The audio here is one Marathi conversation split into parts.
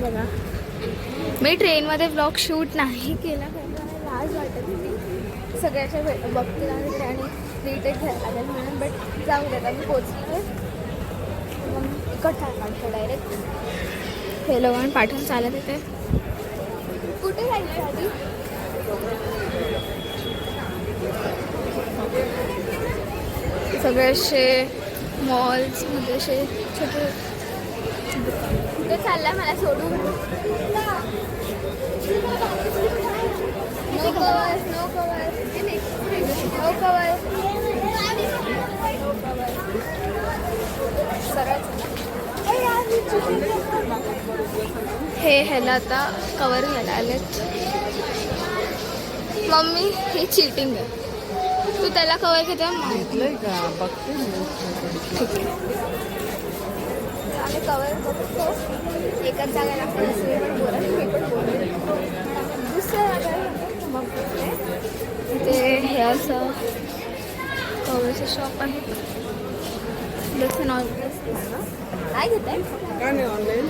बघा, मी ट्रेनमध्ये ब्लॉग शूट नाही केला कारण मला लाज वाटत होती सगळ्याच्या बघते आणि रिटेक घ्यायला लागेल म्हणून. बट जाऊ दे, आता मी पोचले मग इकडचा काढतो डायरेक्ट. हे लोकांना पाठवून चालत येते. कुठे जायचं आधी? सगळे असे मॉल्समध्ये असे छोटे कुठे चालला मला सोडून. No cover, no cover, no cover, no cover. हे ह्याला आता कवर घ्यायला आलेत. मम्मी हे चीटिंग आहे. तू त्याला कवर घेते माहितलंय का? बघते ठीक आहे. आम्ही कवर बघतो एकाच जागेला आपण दुसरी पण बोलत मी पण बोलते दुसऱ्या जागेला बघते. ते हे असं कवरचं शॉप आहे. जसं काय घेत आहे काय नाही ऑनलाईन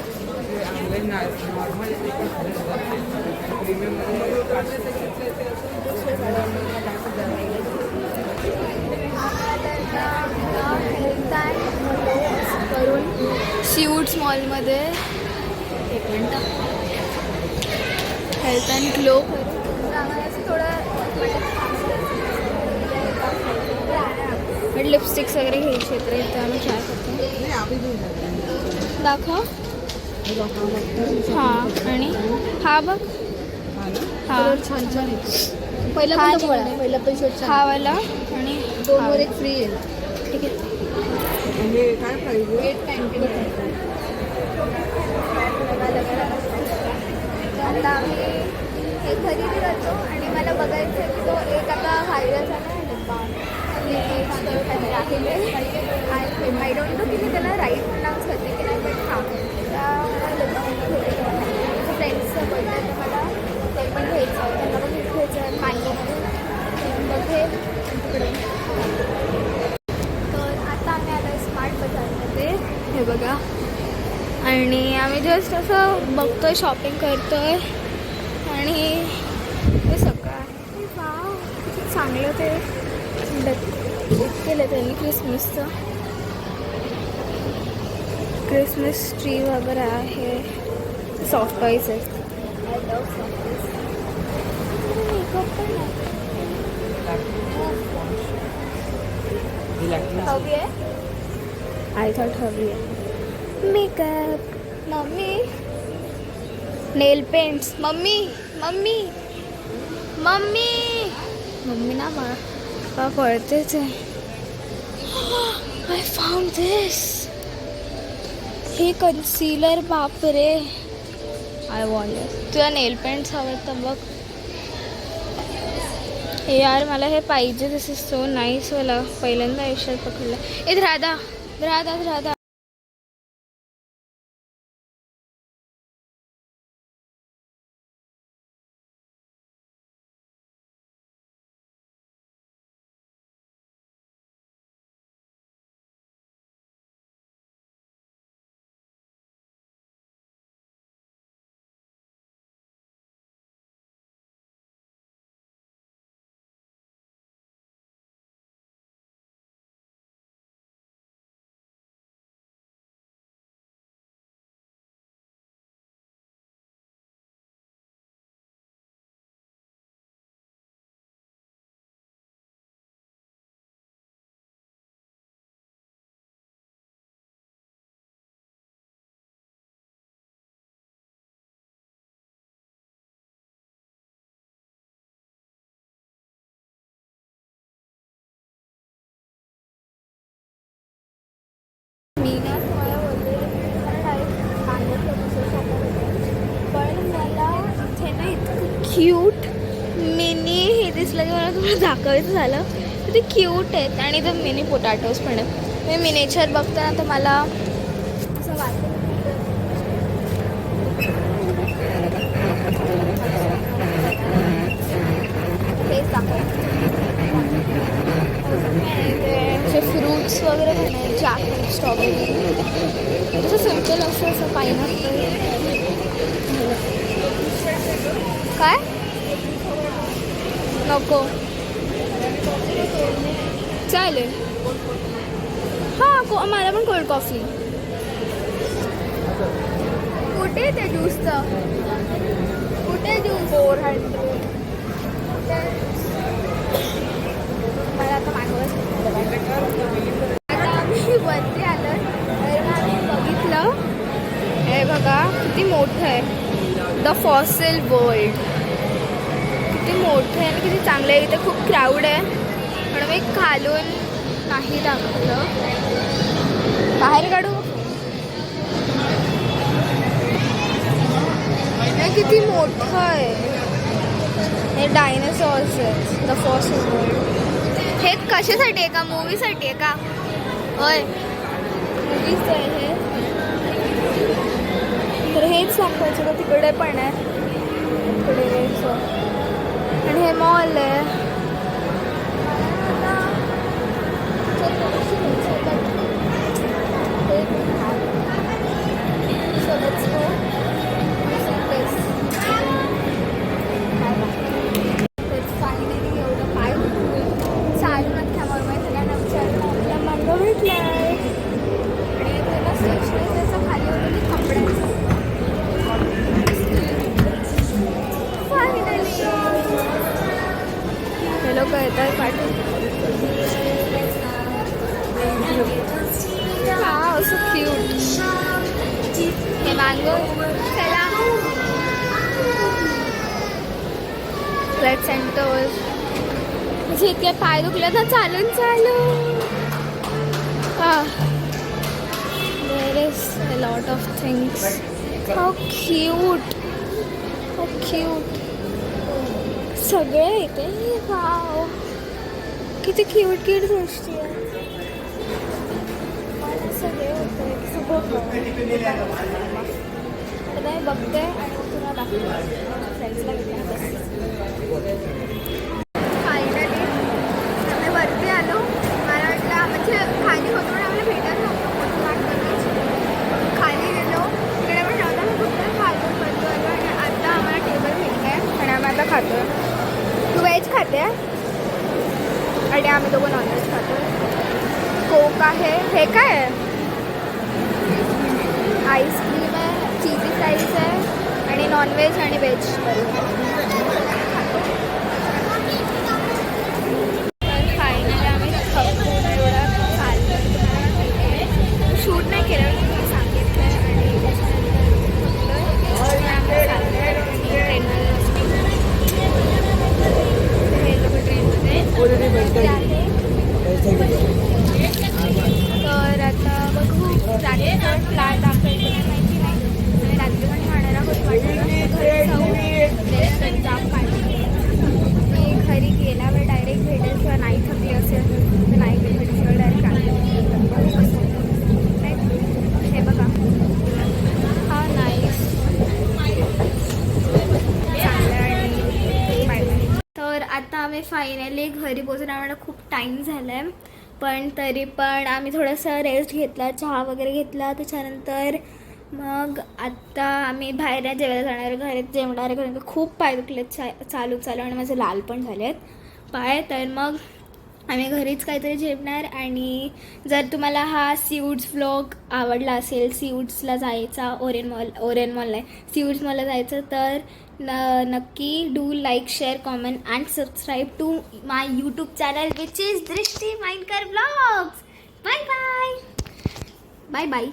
करून सीवूड्स मॉलमध्ये एक मिनटं हेल्थ अँड ग्लो असं थोडं लिपस्टिक्स वगैरे घ्यायचे तर इथं आम्ही ट्राय करतो. दाखव. हां आणि हा बघ. हा छान छान पहिला पहिला पैसे हा वाला आणि 2 वर 1 फ्री आहे. ठीक आहे. हे काय पाहिजे? 890. आता आम्ही हे खरेदी करतो आणि मला बघायचं की तो एक आता व्हायरल झाला आय डोंट नो की मी त्याला राईट प्रोनाऊन्स करते की नाही. बट हां फ्रेंड्सचं बर्थडे तर मला ते पण घ्यायचं आहे. त्यांना पण गिफ्ट घ्यायचं आहे मँगोमध्ये बघे तिकडे. तर आता आम्ही आलो स्मार्ट बाजारमध्ये. हे बघा आणि आम्ही जस्ट असं बघतो आहे शॉपिंग करतो आहे आणि ते सगळं आहे. वाव किती चांगलं ते केलं त्यांनी क्रिसमसचं. क्रिसमस ट्री वगैरे आहे. सॉफ्ट टॉईज आहेत. I love soft toys. Makeup पण हवी आहे. आय थॉट हवी आहे makeup. Mummy nail paints. Mummy mummy mummy mummy ना मला कळतेच आहे. I found this. हे कन्सीलर बापरे. I want. तुला नेल पेंट्स हवे तर बघ. हे यार मला हे पाहिजे. दिस इज सो नाईस. मला पहिल्यांदा आयुष्यात पकडलं. इथं राधा राधा राधा. मी ना तुम्हाला बोलले पण मला इथे ना इतकं क्यूट मिनी हे दिसलं की मला तुम्हाला दाखवायचं झालं तर ते क्यूट आहेत. आणि ते मिनी पोटॅटोज पण आहेत. मी मिनेचर बघताना तर मला असं वाटतं तेच दाखवायचं. फ्रूट्स वगैरे पण आहे. जॅकफ्रूट, स्ट्रॉबेरी, असं सिम्पल असं पायनॅपल. काय नको चालेल. हां मला पण कोल्ड कॉफी. कुठे ते ज्यूसचं कुठे ज्यूस 400 मला आता मागवत. आता आम्ही वरती आलो तर आम्ही बघितलं हे बघा किती मोठं आहे द फॉसिल वर्ल्ड. किती मोठं आहे आणि किती चांगलं आहे. इथे खूप क्राऊड आहे पण मी खालून नाही दाखवलं. बाहेर काढू हे किती मोठं आहे. हे डायनासॉर्स आहेत द फॉसिल वर्ल्ड. हे कशासाठी आहे का मूवीसाठी आहे का होय मूवीच आहे हे. तर हेच दाखवायचं का तिकडे पण आहे तिकडे आणि हे मॉल आहे. लोक येतात पाठवून असं क्यूट. हे मँगो चला फ्लॅट सेंटर. म्हणजे इतके पाय दुखले ना चालून चालू. There is a lot of things. How cute how cute सगळे इथे. वाव किती क्यूट क्यूट गोष्टी आहे. मला सगळे होते सगळं आता मी बघते आणि तुला दाखवते फ्रेंड्सला घेतलं. फायनली आम्ही वरती आलो. मला वाटलं म्हणजे खाली होतो पण आम्हाला भेटत नव्हतं खाली गेलो तिकडे पण नव्हता. मी कुठे खातो वरती आलो आणि आता आम्हाला टेबल भेटलं आहे आणि आम्ही आता खातो. तू व्हेज खाते आणि आम्ही दोघं नॉनव्हेज खातो. कोक आहे. हे काय आहे आईस्क्रीम आहे चीजी फ्राईज आहे आणि नॉनव्हेज आणि व्हेज तर फायनली आम्ही एवढा चाललो. शूट नाही केलं मी सांगितलं आणि तर आता बघू रात्रीचा प्लॅन दाखवायचं नाही माहिती नाही. आणि रात्री पण खाण्याला खूप मी घरी गेल्यावर डायरेक्ट भेटेल किंवा नाही थकली असेल तर नाही भेटेल डायरेक्ट हे बघा हा नाईस चांगलं आणि बाय. तर आता आम्ही फायनली घरी पोहोचून आम्हाला खूप टाईम झाला आहे पण तरी पण आम्ही थोडंसं रेस्ट घेतला चहा वगैरे घेतला. त्याच्यानंतर मग आत्ता आम्ही बाहेर जेवायला जाणार घरी जेवणार कारण खूप पाय दुखलेत चालू आणि माझे लाल पण झाले आहेत पाय. तर मग आम्ही घरीच काहीतरी जेवणार. आणि जर तुम्हाला हा सीवूड्स व्लॉग आवडला असेल सीवूड्सला जायचा ओरियन मॉलला सीवूड्स मॉलला जायचं तर नक्की do like share comment and subscribe to my YouTube channel which is Drishti Mindkar blogs. Bye bye bye bye.